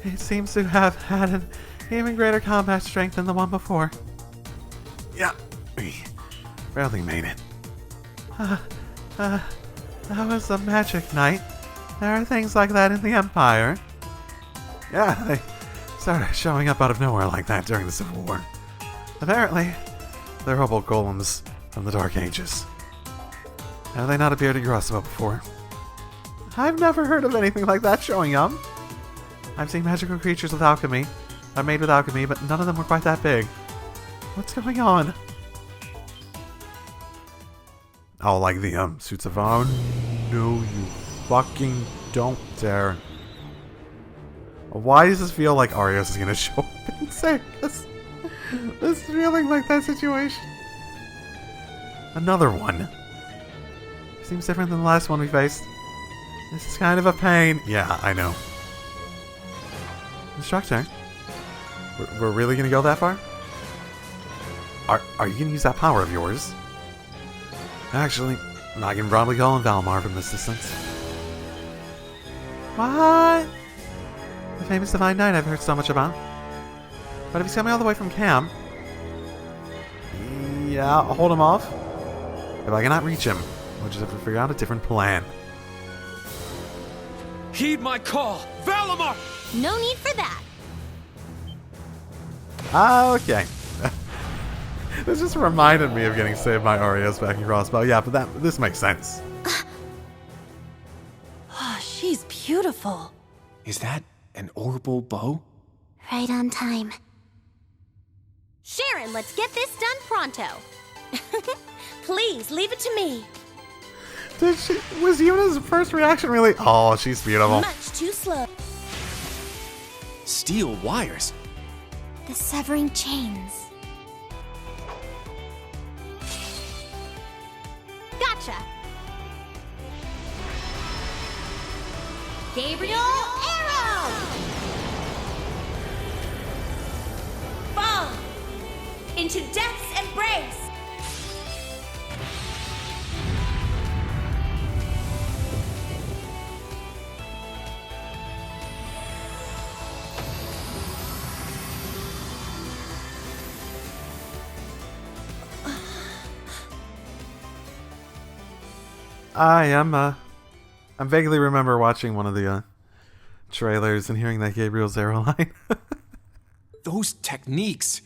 It seems to have had an even greater combat strength than the one before. Yeah, we barely made it. That was a magic night. There are things like that in the Empire. Yeah, they started showing up out of nowhere like that during the Civil War. Apparently, they're robo golems from the Dark Ages. Have they not appeared at Crossbell before? I've never heard of anything like that showing up. I've seen magical creatures with alchemy, are made with alchemy, but none of them were quite that big. What's going on? Oh, like the suits of armor? No, you fucking don't dare. Why does this feel like Arios is gonna show up and say this? This feeling like that situation. Another one. Seems different than the last one we faced. This is kind of a pain. Yeah, I know. Instructor? We're really gonna go that far? Are you gonna use that power of yours? Actually, I can probably call him Valmar from this distance. What? The famous Divine Knight I've heard so much about. But if he's coming all the way from camp... Yeah, I'll hold him off. If I cannot reach him, we'll just have to figure out a different plan. Heed my call! Valimar! No need for that. Okay. This just reminded me of getting saved by Arios back in Crossbell. Yeah, but this makes sense. Oh, she's beautiful. Is that an orbital bow? Right on time. Sharon, let's get this done pronto. Please, leave it to me. Was Yuna's first reaction really? Oh, she's beautiful. Much too slow. Steel wires? The severing chains. Gotcha. Gabriel Arrow! Fall! Into death's embrace! I vaguely remember watching one of the trailers and hearing that Gabriel's arrow line. Those techniques.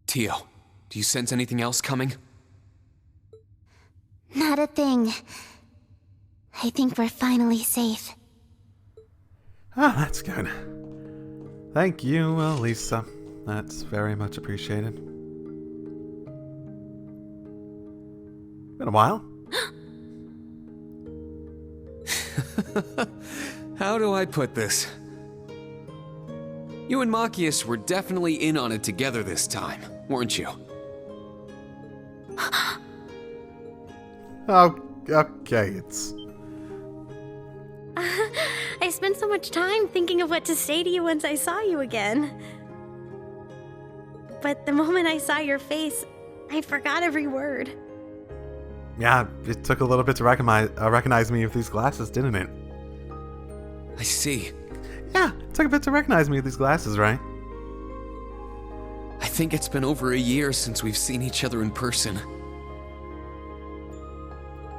Tio, do you sense anything else coming? Not a thing. I think we're finally safe. Ah, that's good. Thank you, Lisa. That's very much appreciated. Been a while. How do I put this? You and Machias were definitely in on it together this time, weren't you? Oh, okay, it's... I spent so much time thinking of what to say to you once I saw you again. But the moment I saw your face, I forgot every word. Yeah, it took a little bit to recognize me with these glasses, didn't it? I see. Yeah, it took a bit to recognize me with these glasses, right? I think it's been over a year since we've seen each other in person.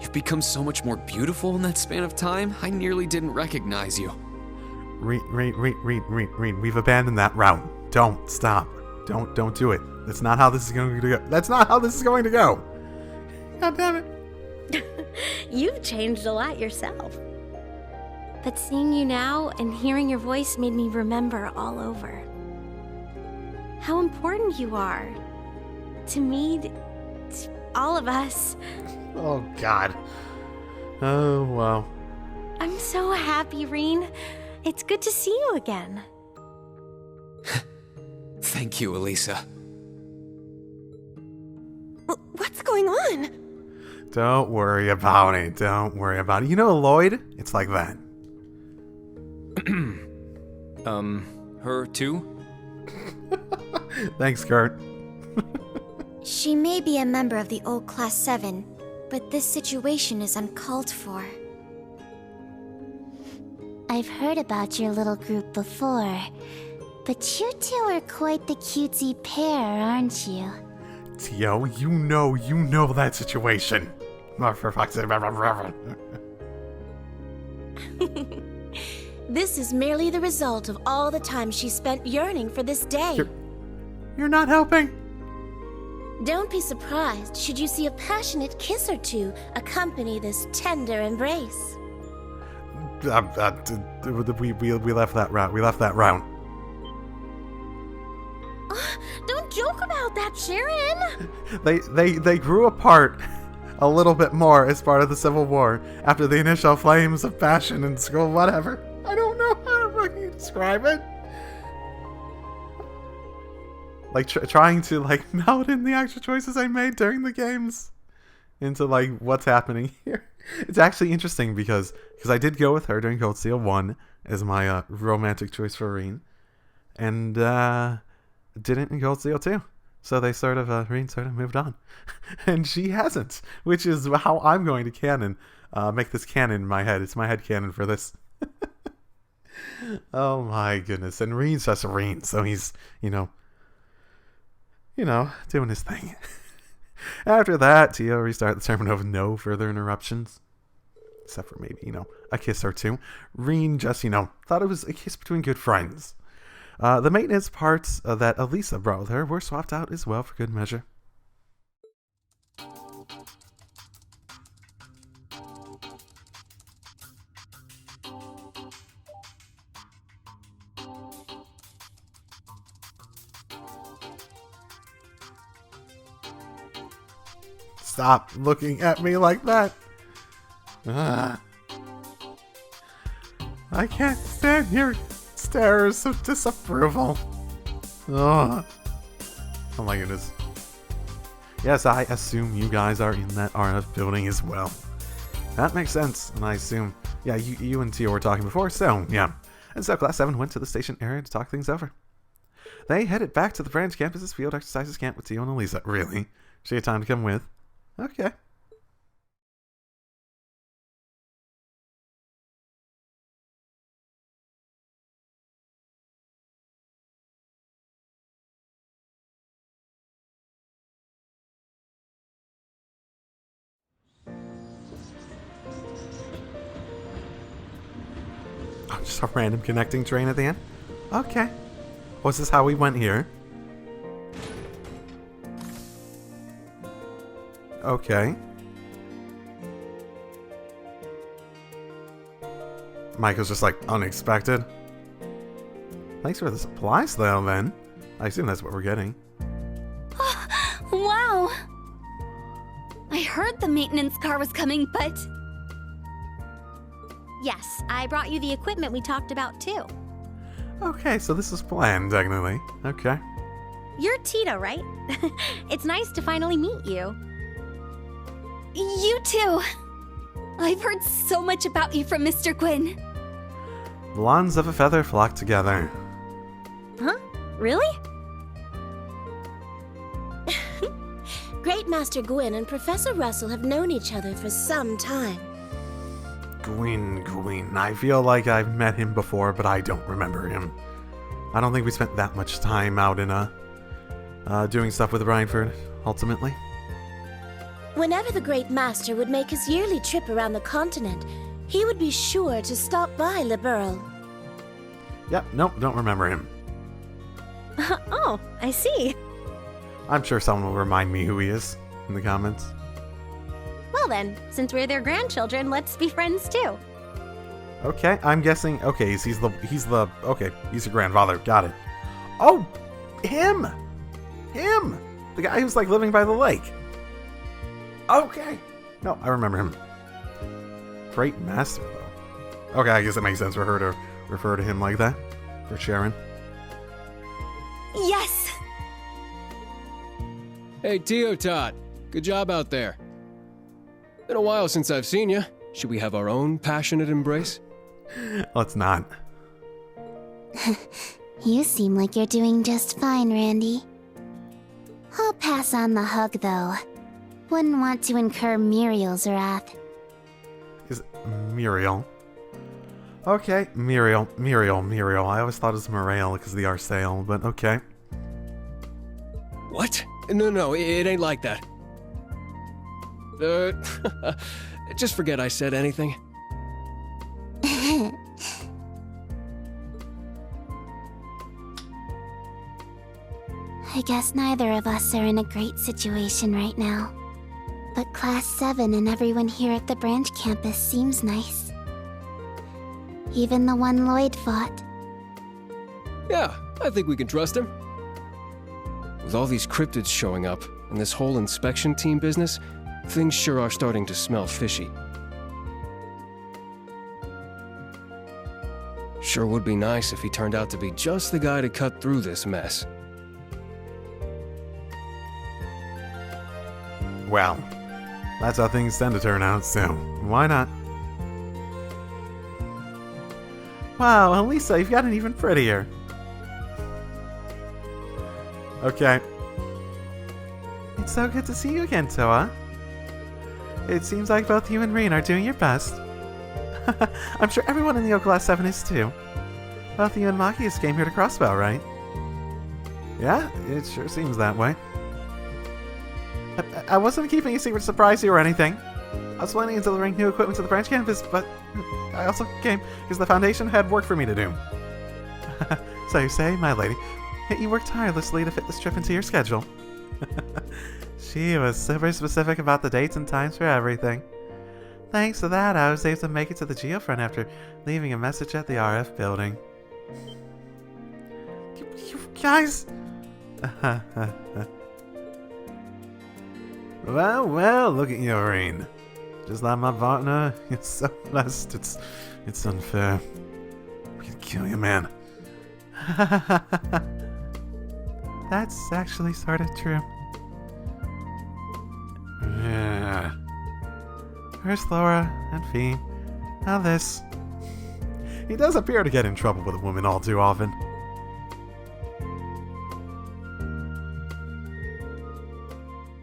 You've become so much more beautiful in that span of time, I nearly didn't recognize you. Rean, we've abandoned that route. Don't stop. Don't do it. That's not how this is going to go. That's not how this is going to go. God damn it. You've changed a lot yourself. But seeing you now and hearing your voice made me remember all over. How important you are. To me, to all of us. Oh, God. Oh, wow. I'm so happy, Rean. It's good to see you again. Thank you, Elisa. What's going on? Don't worry about it. Don't worry about it. You know Lloyd? It's like that. Her too? Thanks, Kurt. She may be a member of the old Class 7, but this situation is uncalled for. I've heard about your little group before, but you two are quite the cutesy pair, aren't you? Tio, you know that situation. Oh, for fuck's sake. This is merely the result of all the time she spent yearning for this day. You're not helping. Don't be surprised should you see a passionate kiss or two accompany this tender embrace. We left that route. We left that route. Don't joke about that, Sharon! They grew apart a little bit more as part of the Civil War after the initial flames of passion in school, whatever. I don't know how to fucking describe it. Like, trying to, like, meld in the actual choices I made during the games into, like, what's happening here. It's actually interesting because I did go with her during Cold Steel 1 as my romantic choice for Rean, and didn't in Cold Steel 2. So they Rean sort of moved on. And she hasn't, which is how I'm going to make this canon in my head. It's my head canon for this. Oh my goodness. And Rean's just Rean, so he's, doing his thing. After that, Tio restarted the sermon with no further interruptions. Except for maybe, a kiss or two. Rean just, thought it was a kiss between good friends. The maintenance parts that Elisa brought with her were swapped out as well for good measure. Stop looking at me like that. I can't stand your stares of disapproval. Oh my goodness. Yes, I assume you guys are in that RF building as well. That makes sense, and I assume, yeah, you and Tio were talking before, so, yeah. And so Class 7 went to the station area to talk things over. They headed back to the branch campus's field exercises camp with Tio and Elisa. Really? She had time to come with? Okay. Oh, just a random connecting train at the end? Okay. Was this how we went here? Okay. Michael's just like, unexpected. Thanks for the supplies, though, then. I assume that's what we're getting. Wow! I heard the maintenance car was coming, but... Yes, I brought you the equipment we talked about too. Okay, so this is planned, technically. Okay. You're Tito, right? It's nice to finally meet you. You too! I've heard so much about you from Mr. Quinn. Blondes of a feather flock together. Huh? Really? Great Master Gwyn and Professor Russell have known each other for some time. Gwyn. I feel like I've met him before, but I don't remember him. I don't think we spent that much time out in, doing stuff with Rhineford, ultimately. Whenever the Great Master would make his yearly trip around the continent, he would be sure to stop by Le Burle. Yep, nope, don't remember him. Oh, I see. I'm sure someone will remind me who he is in the comments. Well then, since we're their grandchildren, let's be friends too. Okay, I'm guessing. Okay, he's your grandfather. Got it. Oh, him. The guy who's like living by the lake. Okay. No, I remember him. Great Master, though. Okay, I guess it makes sense for her to refer to him like that. For Sharon. Yes! Hey, Tio Tot. Good job out there. Been a while since I've seen you. Should we have our own passionate embrace? Let's not. You seem like you're doing just fine, Randy. I'll pass on the hug, though. Wouldn't want to incur Muriel's wrath. Is Muriel? Okay, Muriel. I always thought it was Muriel because of the Arsail, but okay. What? No, it ain't like that. Just forget I said anything. I guess neither of us are in a great situation right now. But Class 7 and everyone here at the branch campus seems nice. Even the one Lloyd fought. Yeah, I think we can trust him. With all these cryptids showing up, and this whole inspection team business, things sure are starting to smell fishy. Sure would be nice if he turned out to be just the guy to cut through this mess. Well, that's how things tend to turn out, so why not? Wow, Elisa, you've gotten even prettier. Okay. It's so good to see you again, Toa. It seems like both you and Rean are doing your best. I'm sure everyone in the Class 7 is too. Both you and Machias came here to Crossbell, right? Yeah, it sure seems that way. I wasn't keeping a secret to surprise you or anything. I was planning on delivering new equipment to the branch campus, but I also came because the Foundation had work for me to do. So you say, my lady, yet you worked tirelessly to fit this trip into your schedule. She was super specific about the dates and times for everything. Thanks to that, I was able to make it to the Geofront after leaving a message at the RF building. You guys... Well, look at you, Rean. Just like my partner, you're so blessed, it's unfair. We can kill you, man. That's actually sort of true. Yeah. First Laura, and Fee, now this. He does appear to get in trouble with a woman all too often.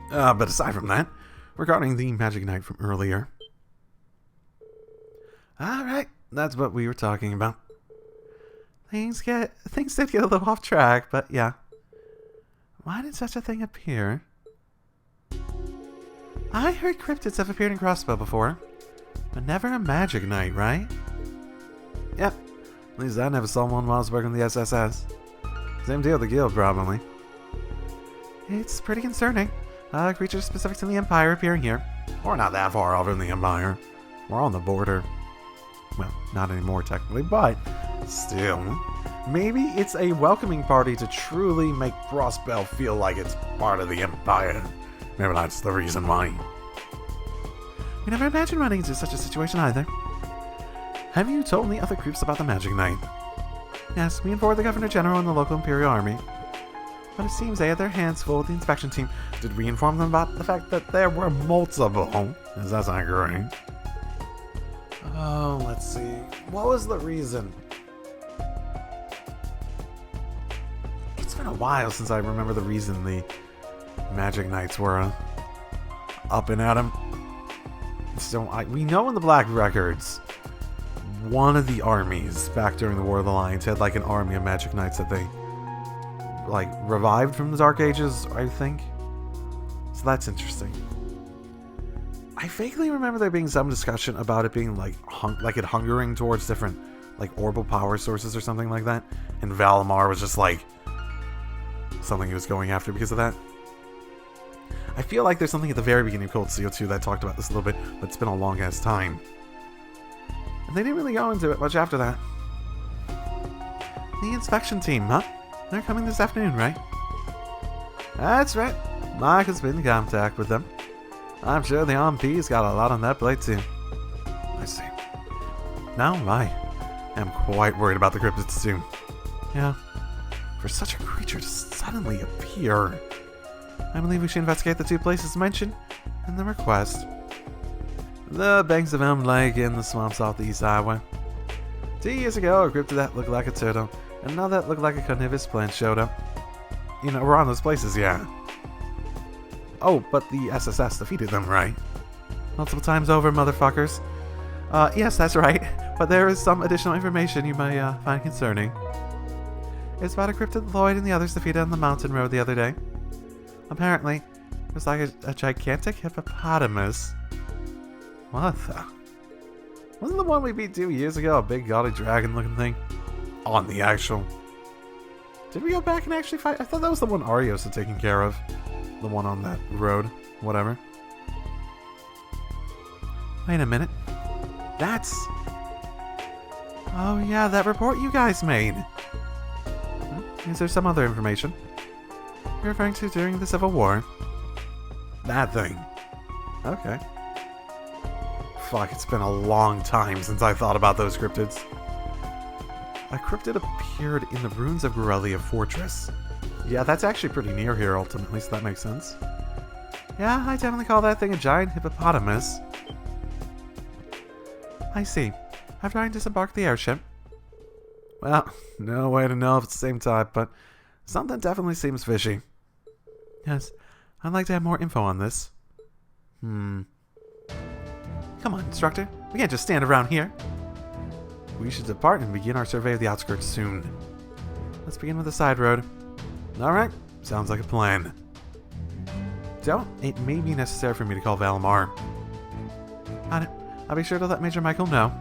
But aside from that, regarding the Magic Knight from earlier. Alright, that's what we were talking about. Things did get a little off track, but yeah. Why did such a thing appear? I heard cryptids have appeared in Crossbell before, but never a Magic Knight, right? Yep, at least I never saw one while I was working the SSS. Same deal with the guild, probably. It's pretty concerning. Creatures specific to the Empire appearing here. We're not that far off in the Empire. We're on the border. Well, not anymore technically, but still. Maybe it's a welcoming party to truly make Crossbell feel like it's part of the Empire. Maybe that's the reason why. We never imagined running into such a situation either. Have you told the other groups about the Magic Knight? Yes, we informed the Governor General and the local Imperial Army. But it seems they had their hands full with the inspection team. Did we inform them about the fact that there were multiple? Is that not great? Oh, let's see. What was the reason? It's been a while since I remember the reason the Magic Knights were up and at him. So we know in the Black Records, one of the armies back during the War of the Lions had like an army of Magic Knights that they like revived from the Dark Ages, I think. So that's interesting. I vaguely remember there being some discussion about it being like it hungering towards different like orbital power sources or something like that, and Valimar was just like something he was going after because of that. I feel like there's something at the very beginning of Cold Steel 2 that talked about this a little bit, but it's been a long ass time. And they didn't really go into it much after that. The inspection team, huh? They're coming this afternoon, right? That's right. Mike has been in contact with them. I'm sure the RMP's got a lot on that plate too. I see. Now I am quite worried about the cryptids too. Yeah. For such a creature to suddenly appear, I believe we should investigate the two places mentioned in the request. The banks of Elm Lake and the swamps off the East Highway. 2 years ago, a cryptid that looked like a turtle, and another that looked like a carnivorous plant showed up. You know, we're on those places, yeah. Oh, but the SSS defeated them, right? Multiple times over, motherfuckers. Yes, that's right. But there is some additional information you may find concerning. It's about a cryptid Lloyd and the others defeated on the mountain road the other day. Apparently, it was like a gigantic hippopotamus. What the? Wasn't the one we beat 2 years ago a big gaudy dragon looking thing? On the actual... Did we go back and actually fight? I thought that was the one Arios had taken care of. The one on that road. Whatever. Wait a minute. That's... Oh yeah, that report you guys made. Is there some other information? You're referring to during the Civil War? That thing. Okay. Fuck, it's been a long time since I thought about those cryptids. A cryptid appeared in the ruins of Gurelia Fortress. Yeah, that's actually pretty near here ultimately, so that makes sense. Yeah, I definitely call that thing a giant hippopotamus. I see. I'm trying to disembark the airship. Well, no way to know if it's the same type, but something definitely seems fishy. Yes, I'd like to have more info on this. Come on, instructor. We can't just stand around here. We should depart and begin our survey of the outskirts soon. Let's begin with the side road. Alright, sounds like a plan. So, it may be necessary for me to call Valimar. Got it. I'll be sure to let Major Michael know.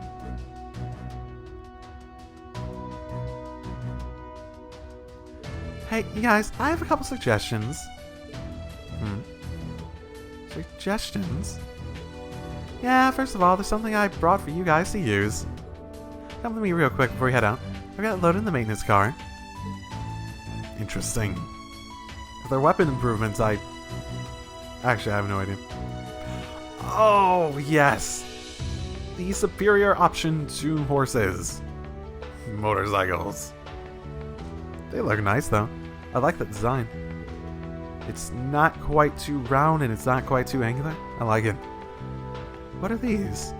Hey, you guys, I have a couple suggestions. Suggestions? Yeah, first of all, there's something I brought for you guys to use. Come with me real quick before we head out. I've got it loaded in the maintenance car. Interesting. If they're weapon improvements, Actually, I have no idea. Oh, yes! The superior option to horses. Motorcycles. They look nice, though. I like the design. It's not quite too round and it's not quite too angular. I like it. What are these?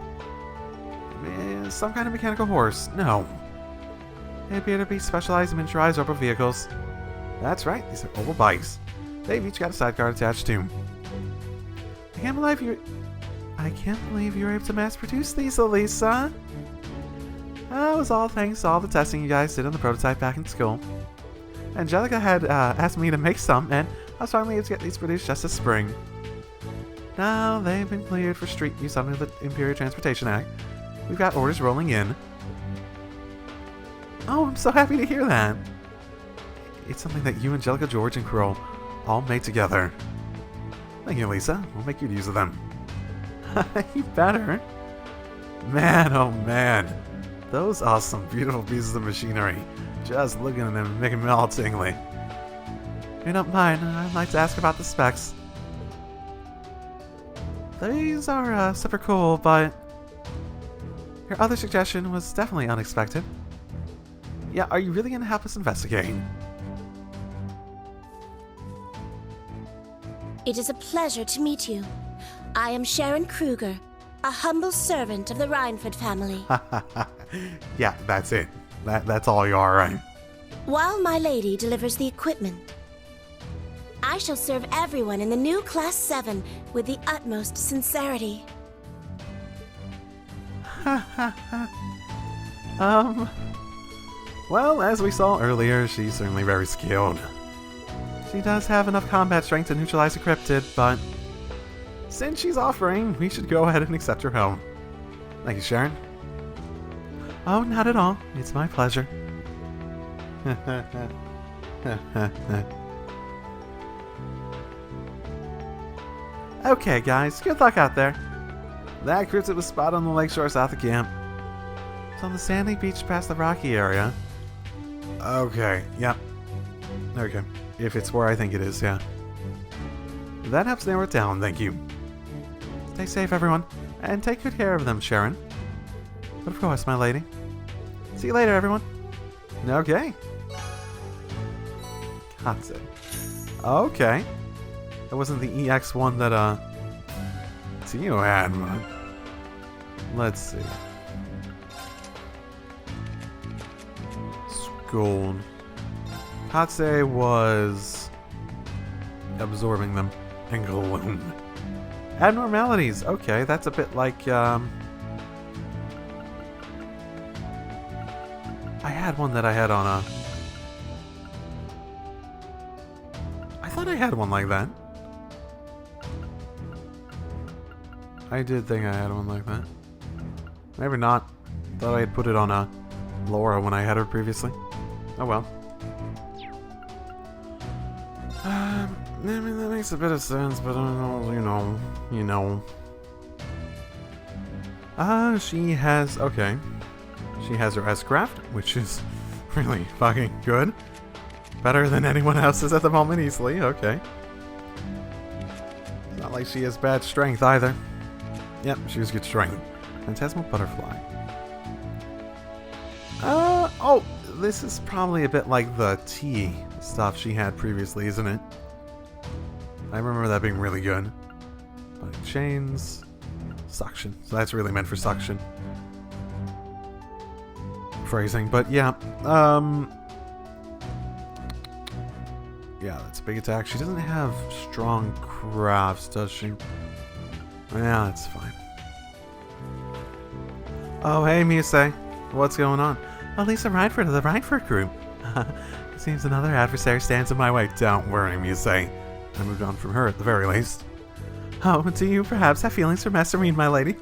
Some kind of mechanical horse. No. They appear to be specialized miniaturized oval vehicles. That's right, these are oval bikes. They've each got a sidecar attached to them. I can't believe you were able to mass produce these, Elisa. That was all thanks to all the testing you guys did on the prototype back in school. Angelica had asked me to make some, and I was finally able to get these produced just this spring. Now they've been cleared for street use under the Imperial Transportation Act. We've got orders rolling in. Oh, I'm so happy to hear that. It's something that you, Angelica, George, and Crow all made together. Thank you, Lisa. We'll make good use of them. You better. Man, oh man. Those are some beautiful pieces of machinery. Just looking at them making me all tingly. If you don't mind, I'd like to ask about the specs. These are super cool, but your other suggestion was definitely unexpected. Yeah, are you really going to help us investigate? It is a pleasure to meet you. I am Sharon Kruger, a humble servant of the Reinford family. Yeah, that's it. That's all you are, right? While my lady delivers the equipment, I shall serve everyone in the new Class 7 with the utmost sincerity. Well, as we saw earlier, she's certainly very skilled. She does have enough combat strength to neutralize a cryptid, but since she's offering, we should go ahead and accept her home. Thank you, Sharon. Oh, not at all. It's my pleasure. Okay, guys, good luck out there. That cryptid was spotted on the lakeshore south of camp. It's on the sandy beach past the rocky area. Okay, yep. Okay, if it's where I think it is, yeah. That helps narrow it down, thank you. Stay safe, everyone, and take good care of them, Sharon. But of course, my lady. See you later, everyone. Okay. Got it. Okay. That wasn't the EX one that, Tio had, but let's see. Scold. Hatse was absorbing them. And gloom. Abnormalities. Okay, that's a bit like, I had one that I had on a... I thought I had one like that. I did think I had one like that. Maybe not. Thought I had put it on a Laura when I had her previously. Oh well. I mean, that makes a bit of sense, but you know. She has, okay. She has her S-Craft, which is really fucking good. Better than anyone else's at the moment, easily, okay. It's not like she has bad strength either. Yep, she has good strength. Phantasmal Butterfly. Oh, this is probably a bit like the tea stuff she had previously, isn't it? I remember that being really good. But chains, suction. So that's really meant for suction. Phrasing, but yeah. Yeah, that's a big attack. She doesn't have strong crafts, does she? Yeah, that's fine. Oh, hey, Muse. What's going on? Oh, Lisa Reinford of the Reinford group. It seems another adversary stands in my way. Don't worry, Muse. I moved on from her at the very least. Oh, do you perhaps have feelings for Master Rean, my lady?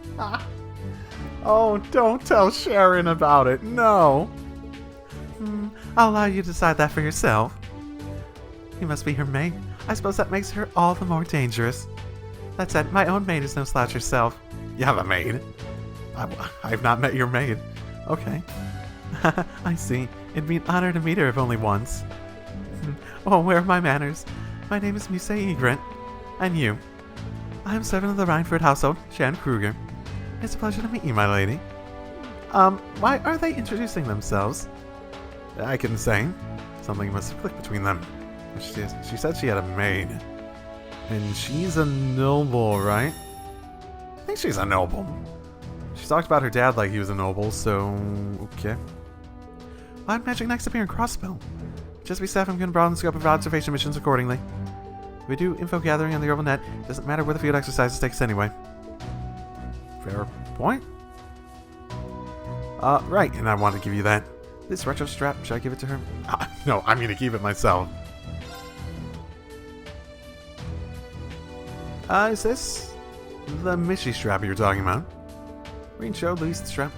Oh, don't tell Sharon about it. No. I'll allow you to decide that for yourself. You must be her maid. I suppose that makes her all the more dangerous. That said, my own maid is no slouch herself. You have a maid? I've not met your maid. Okay. I see. It'd be an honor to meet her if only once. Oh, where are my manners? My name is Muse Egret. And you? I am servant of the Reinford household, Shan Kruger. It's a pleasure to meet you, my lady. Why are they introducing themselves? I couldn't say. Something must have clicked between them. She said she had a maid. And she's a noble, right? I think she's a noble. She talked about her dad like he was a noble, so... okay. Well, I'm matching next up here in Crossbell. Just be safe, I'm going to broaden the scope of observation missions accordingly. If we do info gathering on the Global Net, it doesn't matter where the field exercises take us anyway. Fair point. Right, and I want to give you that. This retro strap, should I give it to her? No, I'm going to keep it myself. Is this the Mishy strap you're talking about? Rean showed Luis the strap.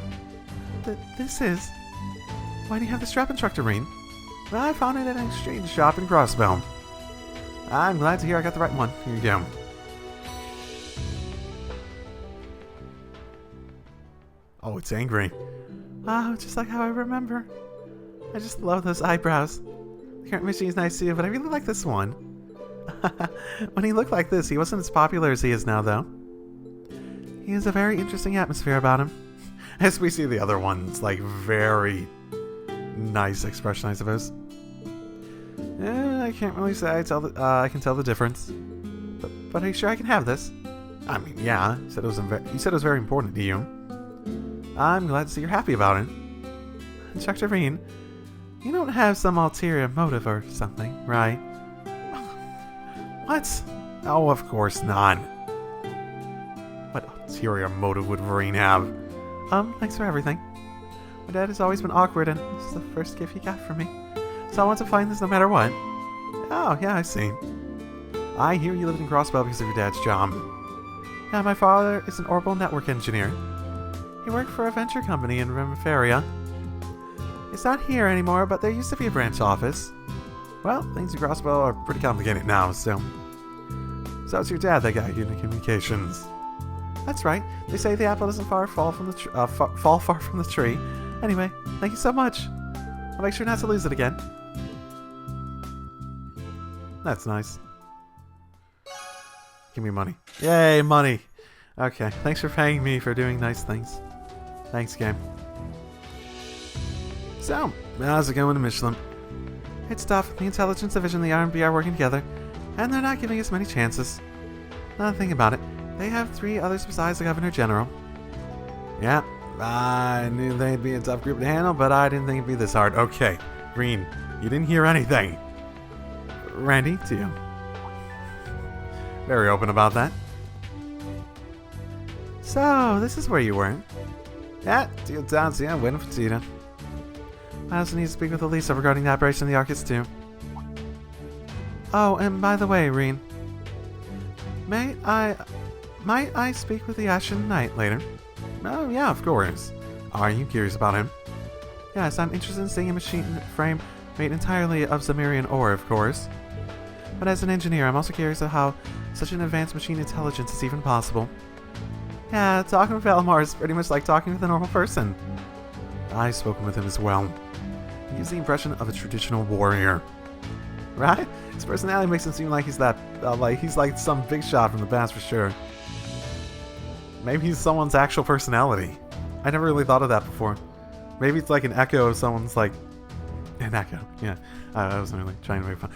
This is... Why do you have the strap, Instructor Rean? Well, I found it at an exchange shop in Crossbell. I'm glad to hear I got the right one. Here you go. Oh, it's angry. Oh, just like how I remember. I just love those eyebrows. The current Mishy is nice too, but I really like this one. When he looked like this, he wasn't as popular as he is now, though. He has a very interesting atmosphere about him. As we see the other ones, like, very nice expression, I suppose. I can't really say I can tell the difference. But are you sure I can have this? I mean, yeah. You said it was very important to you. I'm glad to see you're happy about it. Instructor Rean, you don't have some ulterior motive or something, right? What? Oh, of course not. What ulterior motive would Rean have? Thanks for everything. My dad has always been awkward, and this is the first gift he got for me. So I want to find this no matter what. Oh, yeah, I see. I hear you lived in Crossbell because of your dad's job. Yeah, my father is an orbital network engineer. He worked for a venture company in Remiferia. It's not here anymore, but there used to be a branch office. Well, things in Crossbell are pretty complicated now, so... So it's your dad that got you into communications. That's right. They say the apple doesn't fall far from the tree. Anyway, thank you so much. I'll make sure not to lose it again. That's nice. Give me money. Yay, money! Okay, thanks for paying me for doing nice things. Thanks, game. So, how's it going to Michelin? It's tough. The Intelligence Division and the RMB are working together, and they're not giving us many chances. Another thing about it, they have 3 others besides the Governor General. Yeah, I knew they'd be a tough group to handle, but I didn't think it'd be this hard. Okay, Rean, you didn't hear anything. Randy, to you. Very open about that. So, this is where you were. Yeah, deal down, see, I'm waiting for Tita. I also need to speak with Elisa regarding the operation of the Arcus too. Oh, and by the way, Rean, might I speak with the Ashen Knight later? Oh, yeah, of course. Are you curious about him? Yes, I'm interested in seeing a machine frame made entirely of Zemurian ore, of course. But as an engineer, I'm also curious of how such an advanced machine intelligence is even possible. Yeah, talking with Elmar is pretty much like talking with a normal person. I've spoken with him as well. He gives the impression of a traditional warrior. Right? His personality makes him seem like he's that, he's like some big shot from the past for sure. Maybe he's someone's actual personality. I never really thought of that before. Maybe it's like an echo of someone's like... An echo, yeah. I wasn't really trying to make fun.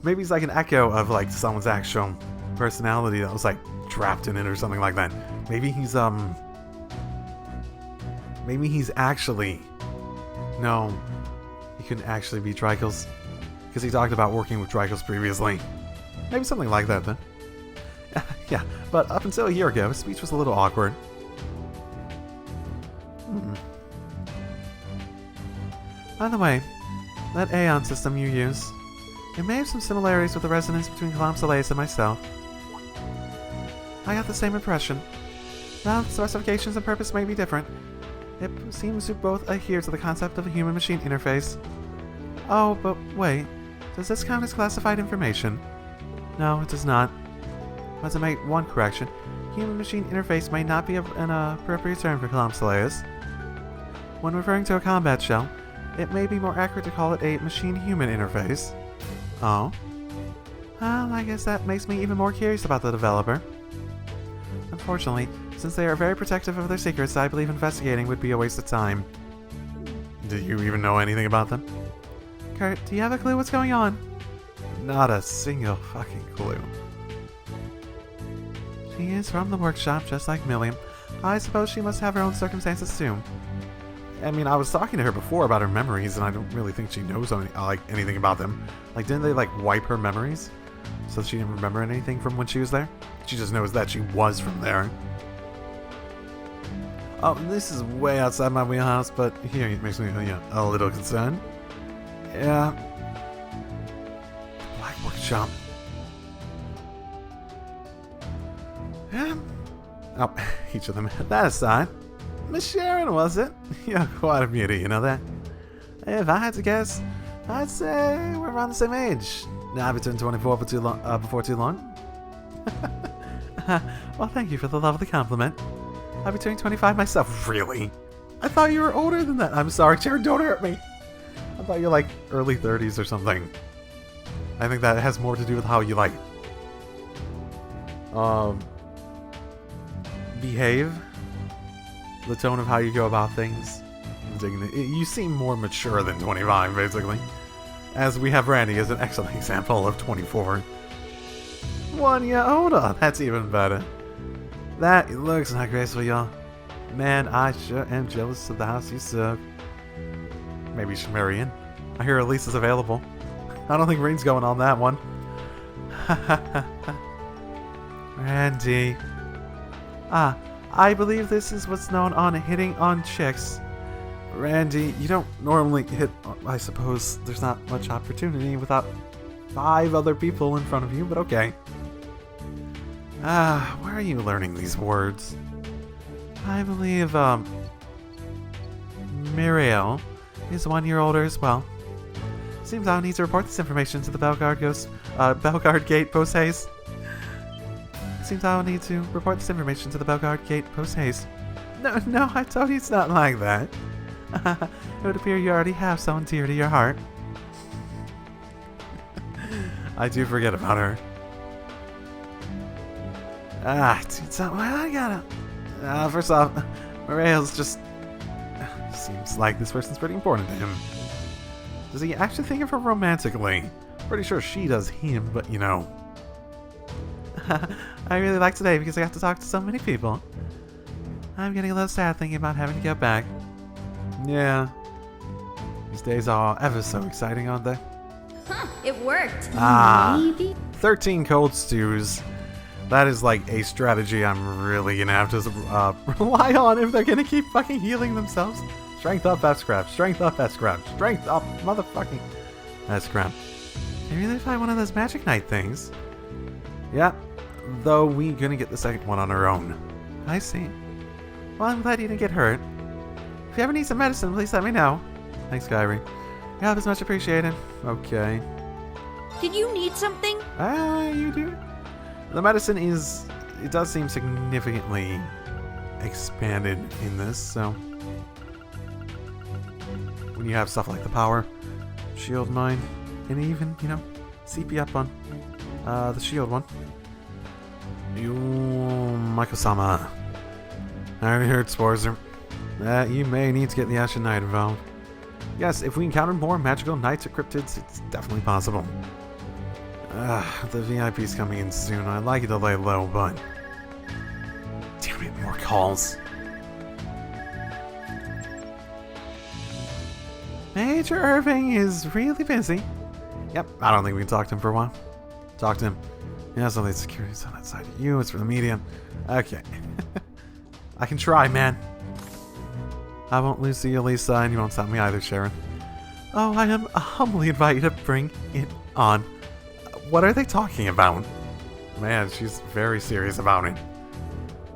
Maybe he's like an echo of like someone's actual personality that was like trapped in it or something like that. Maybe he's actually... No. He couldn't actually be Tricles. Because he talked about working with Tricles previously. Maybe something like that then. Yeah, but up until a year ago, his speech was a little awkward. By the way, that Aeon system you use, it may have some similarities with the resonance between Calamsalaeus and myself. I got the same impression. While the specifications and purpose may be different, it seems to both adhere to the concept of a human-machine interface. Oh, but wait, does this count as classified information? No, it does not. But to make one correction, human-machine interface may not be an appropriate term for Calamsalaeus. When referring to a combat shell, it may be more accurate to call it a machine-human interface. Oh? Well, I guess that makes me even more curious about the developer. Unfortunately, since they are very protective of their secrets, I believe investigating would be a waste of time. Do you even know anything about them? Kurt, do you have a clue what's going on? Not a single fucking clue. She is from the workshop, just like Milliam. I suppose she must have her own circumstances too. I mean, I was talking to her before about her memories, and I don't really think she knows anything about them. Like, didn't they wipe her memories, so she didn't remember anything from when she was there? She just knows that she was from there. Oh, this is way outside my wheelhouse, but here it makes me a little concerned. Yeah. Black Workshop. Yeah. Oh, each of them. That aside, Miss Sharon, was it? You're quite a beauty, you know that? If I had to guess, I'd say we're around the same age. Now I turned 24 before too long. Well, thank you for the lovely compliment. I'll be turning 25 myself. Really? I thought you were older than that. I'm sorry, Sharon, don't hurt me. I thought you're early 30s or something. I think that has more to do with how you behave. The tone of how you go about things. You seem more mature than 25, basically. As we have Randy as an excellent example of 24. 1 year older. That's even better. That looks not graceful, y'all. Man, I sure am jealous of the house you serve. Maybe you should marry in. I hear Elisa's available. I don't think Rean's going on that one. Randy. I believe this is what's known on hitting on chicks. Randy, you don't normally hit... I suppose there's not much opportunity without 5 other people in front of you, but okay. Where are you learning these words? I believe, Muriel is 1 year older as well. Seems I'll need to report this information to the Bellegarde Gate post haste. Seems I'll need to report this information to the Bellegarde Gate post haste. No, I told you it's not like that. It would appear you already have someone dear to your heart. I do forget about her. I gotta... first off, Muriel's just... Seems like this person's pretty important to him. Does he actually think of her romantically? Pretty sure she does him, but you know. I really like today because I got to talk to so many people. I'm getting a little sad thinking about having to get back. Yeah. These days are ever so exciting, aren't they? Huh, it worked. Maybe. 13 cold stews. That is like a strategy I'm really gonna have to rely on if they're gonna keep fucking healing themselves. Strength up, S-Crab. Strength up, S-Crab. Strength up, motherfucking S-Crab. Maybe they find one of those magic knight things. Yeah, though we gonna get the second one on our own. I see. Well, I'm glad you didn't get hurt. If you ever need some medicine, please let me know. Thanks, Kyrie. Your help is much appreciated. Okay. Did you need something? You do. The medicine it does seem significantly expanded in this, so. When you have stuff like the power, shield mine, and even, CP up on the shield one. You, Michael-sama. I already heard Sporzer that you may need to get the Ashen Knight involved. Yes, if we encounter more magical knights or cryptids, it's definitely possible. The VIP's coming in soon. I'd like you to lay low, but... Damn it, more calls. Major Irving is really busy. Yep, I don't think we can talk to him for a while. Talk to him. He has all these securities on that side of you. It's for the media. Okay. I can try, man. I won't lose to you, Lisa, and you won't stop me either, Sharon. Oh, I am humbly invite you to bring it on. What are they talking about? Man, she's very serious about it.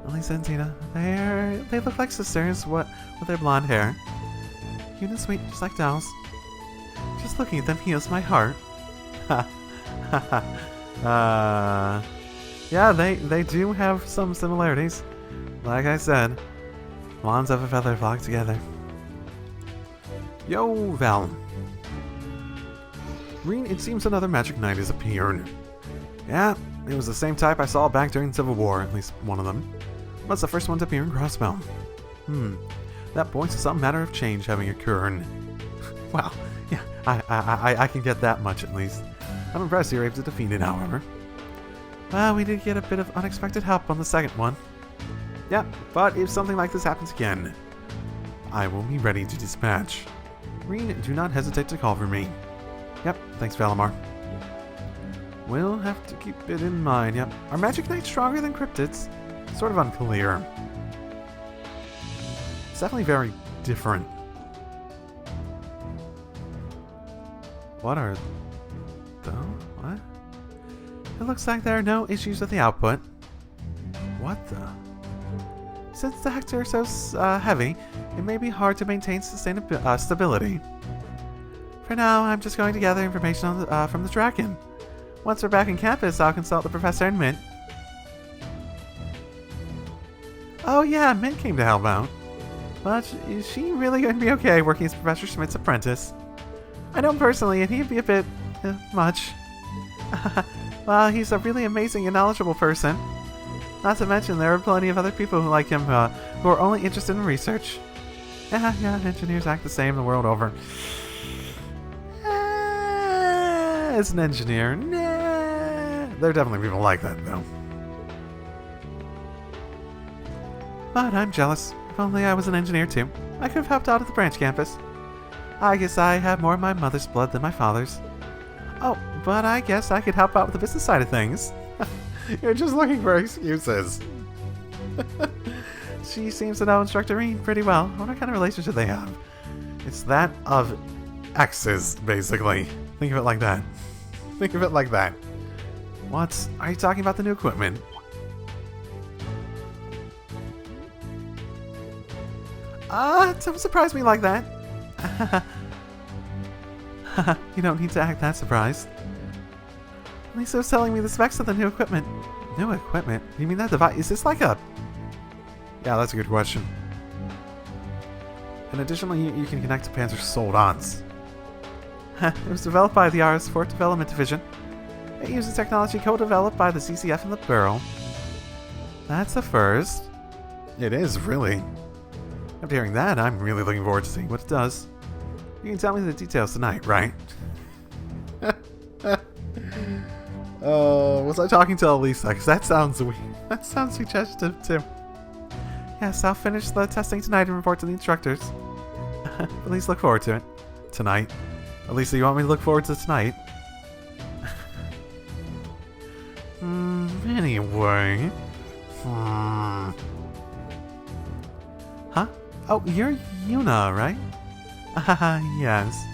Lisa and Tina, they look like sisters, with their blonde hair. Cute and sweet, just like dolls. Just looking at them heals my heart. Yeah, they do have some similarities. Like I said, wands of a feather flock together. Yo, Val. Rean, it seems another magic knight has appeared. Yeah, it was the same type I saw back during the Civil War, at least one of them. What's the first one to appear in Crossbell? That points to some matter of change having occurred. Wow, yeah, I can get that much at least. I'm impressed you were able to defeat it, however. Well, we did get a bit of unexpected help on the second one. Yeah, but if something like this happens again, I will be ready to dispatch. Rean, do not hesitate to call for me. Yep, thanks, Valimar. We'll have to keep it in mind, yep. Are magic knights stronger than cryptids? Sort of unclear. It's definitely very different. What are... What? It looks like there are no issues with the output. What the... Since the hector are so heavy, it may be hard to maintain stability. For now, I'm just going to gather information on from the Draken. Once we're back on campus, I'll consult the professor and Mint. Oh yeah, Mint came to help out. But is she really going to be okay working as Professor Schmidt's apprentice? I know him personally, and he'd be a bit... much. Well, he's a really amazing and knowledgeable person. Not to mention, there are plenty of other people who like him who are only interested in research. Yeah, engineers act the same the world over. As an engineer, nah. There are definitely people like that, though. But I'm jealous. If only I was an engineer, too. I could have helped out at the branch campus. I guess I have more of my mother's blood than my father's. Oh, but I guess I could help out with the business side of things. You're just looking for excuses. She seems to know Instructor Rean pretty well. I wonder what kind of relationship they have. It's that of exes, basically. Think of it like that. Think of it like that. What? Are you talking about the new equipment? Don't surprise me like that. You don't need to act that surprised. Lisa was telling me the specs of the new equipment. New equipment? You mean that device? Is this like a... Yeah, that's a good question. And additionally, you can connect to Panzer's sold-ons. It was developed by the RS4 Development Division. It uses technology co-developed by the CCF and the Bureau. That's the first. It is, really. After hearing that, I'm really looking forward to seeing what it does. You can tell me the details tonight, right? Was I talking to Elisa? Because that sounds weird. That sounds suggestive, too. Yes, I'll finish the testing tonight and report to the instructors. At least look forward to it. Tonight? At least you want me to look forward to tonight? Anyway. Huh? Oh, you're Yuna, right? Yes.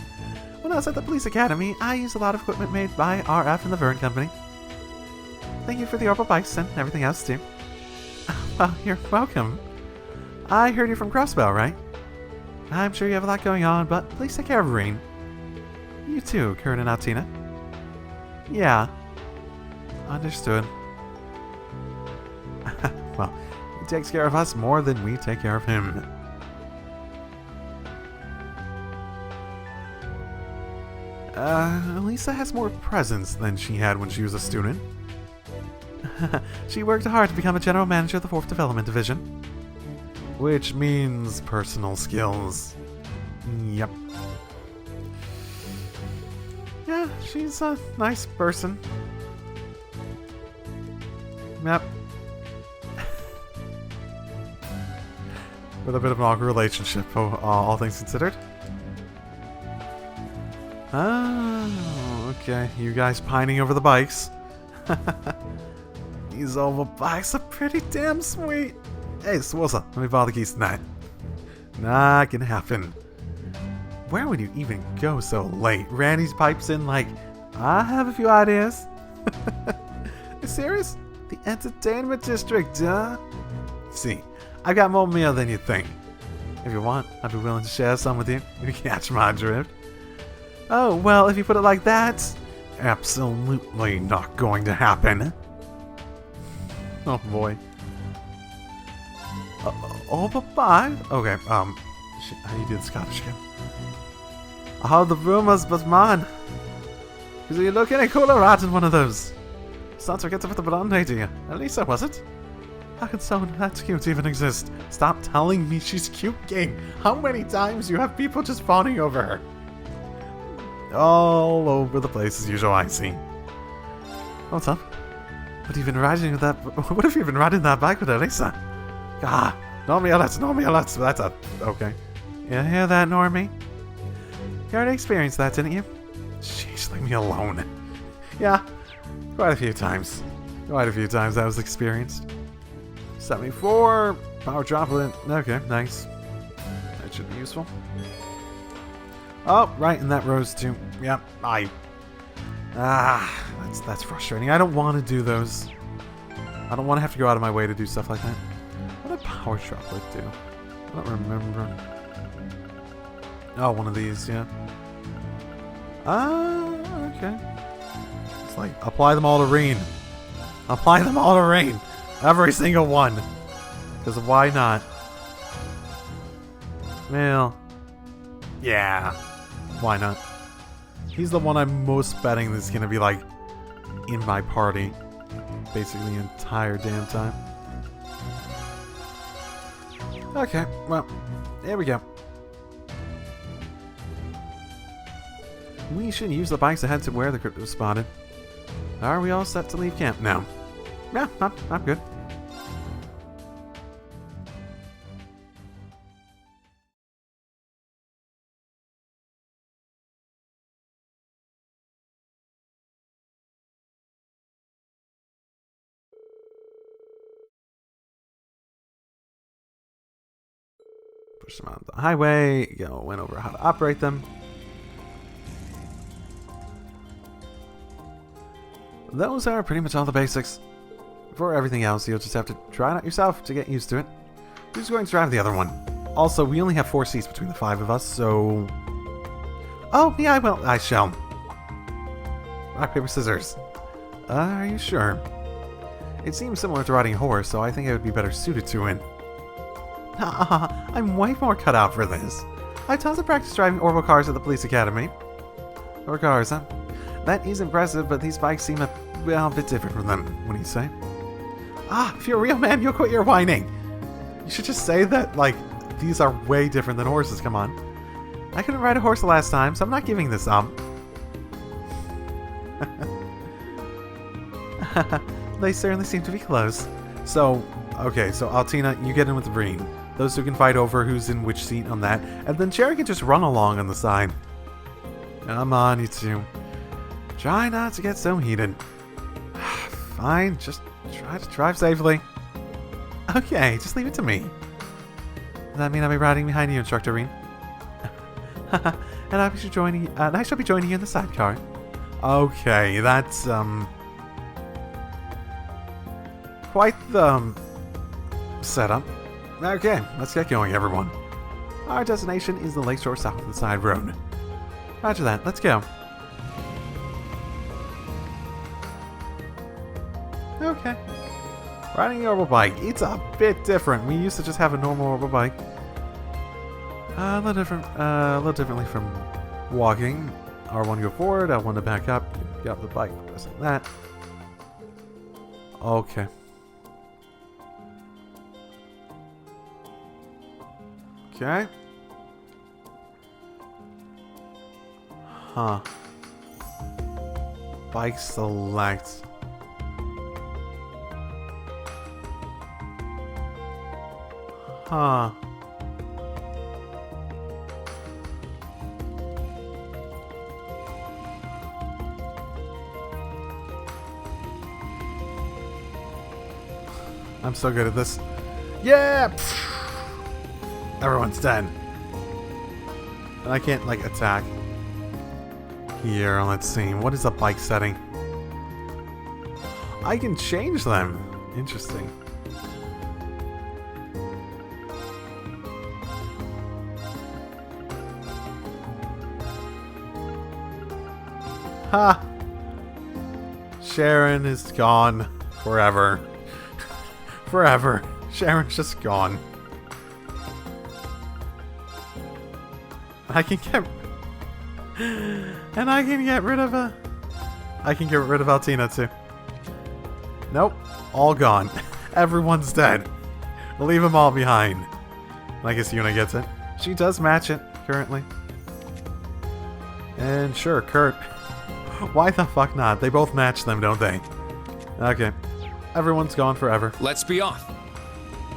When I was at the police academy, I used a lot of equipment made by RF and the Vern Company. Thank you for the orbital bikes and everything else, too. Well, you're welcome. I heard you from Crossbell, right? I'm sure you have a lot going on, but please take care of Rean. You too, Kurt and Altina. Yeah. Understood. Well, he takes care of us more than we take care of him. Lisa has more presence than she had when she was a student. She worked hard to become a general manager of the 4th Development Division. Which means personal skills. Yep. Yeah, she's a nice person. Yep. With a bit of an awkward relationship, all things considered. Oh, okay. You guys pining over the bikes. These oval bikes are pretty damn sweet. Hey, Swosa, let me borrow the keys tonight. Not gonna happen. Where would you even go so late? Randy's pipes in like, I have a few ideas. You serious? The entertainment district, huh? See, I've got more meal than you think. If you want, I'd be willing to share some with you. You catch my drift. Oh, well, if you put it like that, absolutely not going to happen. Oh boy. Oh, bye-bye. Okay, how do you do the Scottish again? I heard the rumors, but man, because you look any cooler rat in one of those. Starts to get with the blonde lady. At least I wasn't. How can someone that cute even exist? Stop telling me she's cute, game. How many times you have people just fawning over her? All over the place as usual, I see. What's up? What have you been riding with that? What have you been riding that bike with, Elisa? Ah, Normie alerts. That's a okay. You hear that, Normie? You already experienced that, didn't you? Sheesh, leave me alone. Yeah, quite a few times. That was experienced. 74 power droplet. Okay, nice. That should be useful. Oh, right, and that rose too. Yep, that's frustrating. I don't want to do those. I don't want to have to go out of my way to do stuff like that. What did power droplet do? I don't remember. Oh, one of these, yeah. Okay. It's like, apply them all to Rean. Every single one. Because why not? Well, yeah. Why not? He's the one I'm most betting is going to be, like, in my party. Basically the entire damn time. Okay, well, there we go. We should use the bikes to head to where the cryptid was spotted. Are we all set to leave camp now? Yeah, I'm good. Push them out the highway, went over how to operate them. Those are pretty much all the basics. For everything else, you'll just have to try it out yourself to get used to it. Who's going to drive the other one? Also, we only have 4 seats between the 5 of us, so... Oh, yeah, I shall. Rock, paper, scissors. Are you sure? It seems similar to riding a horse, so I think I would be better suited to it. I'm way more cut out for this. I have tons of practice driving orbital cars at the police academy. Or cars, huh? That is impressive, but these bikes seem a bit different from them. What do you say? If you're a real man, you'll quit your whining. You should just say that, like, these are way different than horses, come on. I couldn't ride a horse the last time, so I'm not giving this up. They certainly seem to be close. So, Okay, so Altina, you get in with Rean. Those two can fight over who's in which seat on that. And then Cherry can just run along on the side. Come on, you two. Try not to get so heated. Fine, just try to drive safely. Okay, just leave it to me. Does that mean I'll be riding behind you, Instructor Rean? And I shall be joining you in the sidecar. Okay, that's quite the setup. Okay, let's get going, everyone. Our destination is the lakeshore south of the side road. Roger that, let's go. Okay. Riding the orbital bike, it's a bit different. We used to just have a normal orbital bike. A little differently from walking. R1 to go forward, L1 to back up. Get off the bike, pressing that. Okay. Okay. Huh. Bike select. Huh. I'm so good at this. Yeah! Everyone's dead. And I can't, like, attack. Here, let's see. What is a bike setting? I can change them. Interesting. Ha! Sharon is gone. Forever. Forever. Sharon's just gone. I can get... And I can get rid of a... I can get rid of Altina too. Nope. All gone. Everyone's dead. We'll leave them all behind. I guess Yuna gets it. She does match it, currently. And sure, Kurt. Why the fuck not? They both match them, don't they? Okay. Everyone's gone forever. Let's be off.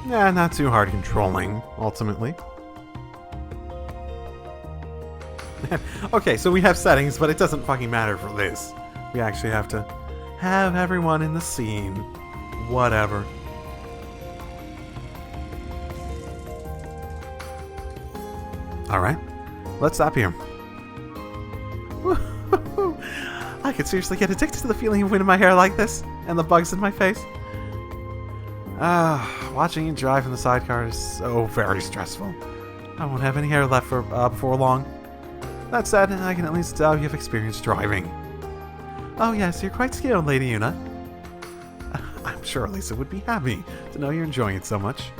Yeah, not too hard controlling, ultimately. Okay, so we have settings, but it doesn't fucking matter for this. We actually have to have everyone in the scene. Whatever. Alright, let's stop here. I could seriously get addicted to the feeling of wind in my hair like this, and the bugs in my face. Watching you drive in the sidecar is so very stressful. I won't have any hair left for before long. That said, I can at least tell you have experience driving. Oh yes, you're quite skilled, Lady Yuna. I'm sure Lisa would be happy to know you're enjoying it so much.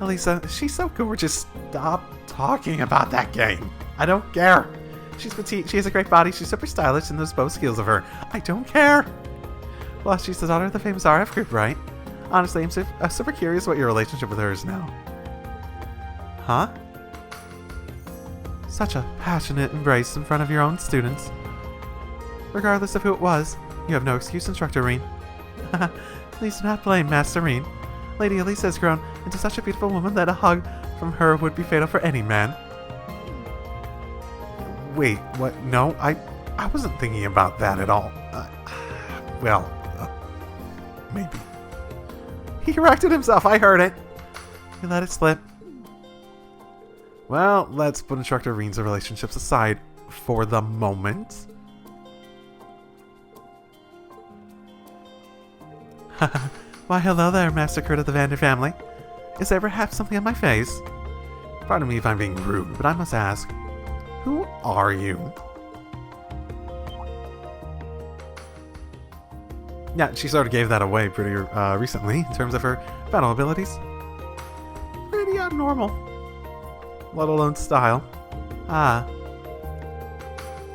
Elisa, she's so gorgeous. Stop talking about that game. I don't care. She's petite, she has a great body, she's super stylish, and those bow skills of her. I don't care. Plus, she's the daughter of the famous RF group, right? Honestly, I'm super curious what your relationship with her is now. Huh? Such a passionate embrace in front of your own students. Regardless of who it was, you have no excuse, Instructor Rean. Please do not blame Master Rean. Lady Elisa has grown into such a beautiful woman that a hug from her would be fatal for any man. Wait, what? No, I wasn't thinking about that at all. Maybe. He corrected himself, I heard it. He let it slip. Well, let's put Instructor Rean's relationships aside for the moment. Why, hello there, Master Kurt of the Vander family. Is there perhaps something on my face? Pardon me if I'm being rude, but I must ask, who are you? Yeah, she sort of gave that away pretty recently in terms of her battle abilities. Pretty abnormal. Let alone style. Ah.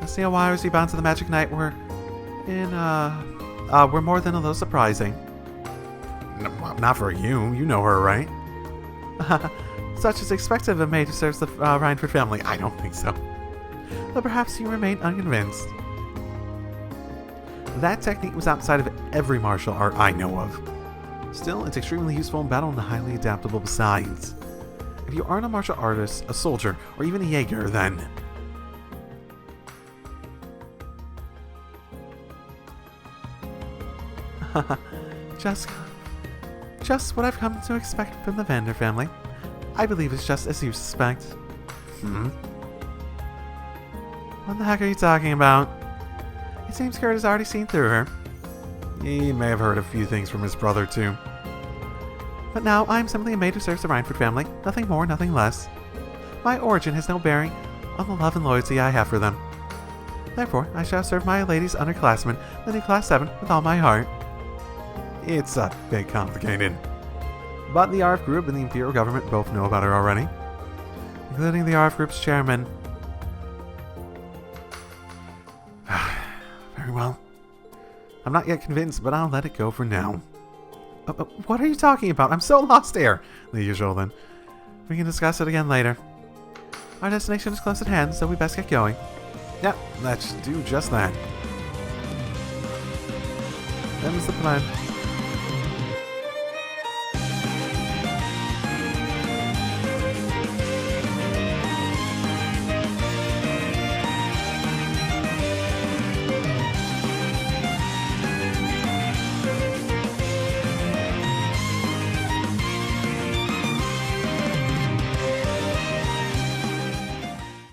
I see why was you bound to the Magic Knight were more than a little surprising. No, not for you. You know her, right? Such is expected of a maid who serves the Rhineford family. I don't think so. But perhaps you remain unconvinced. That technique was outside of every martial art I know of. Still, it's extremely useful in battle and highly adaptable besides. If you aren't a martial artist, a soldier, or even a Jaeger, then... Just what I've come to expect from the Vander family. I believe it's just as you suspect. What the heck are you talking about? It seems Kurt has already seen through her. He may have heard a few things from his brother, too. But now, I'm simply a maid who serves the Reinford family. Nothing more, nothing less. My origin has no bearing on the love and loyalty I have for them. Therefore, I shall serve my ladies underclassmen, the new Class 7, with all my heart. It's a bit complicated. But the RF Group and the Imperial Government both know about her already. Including the RF Group's chairman. Very well. I'm not yet convinced, but I'll let it go for now. What are you talking about? I'm so lost here. The usual, then. We can discuss it again later. Our destination is close at hand, so we best get going. Yep, let's do just that. That was the plan.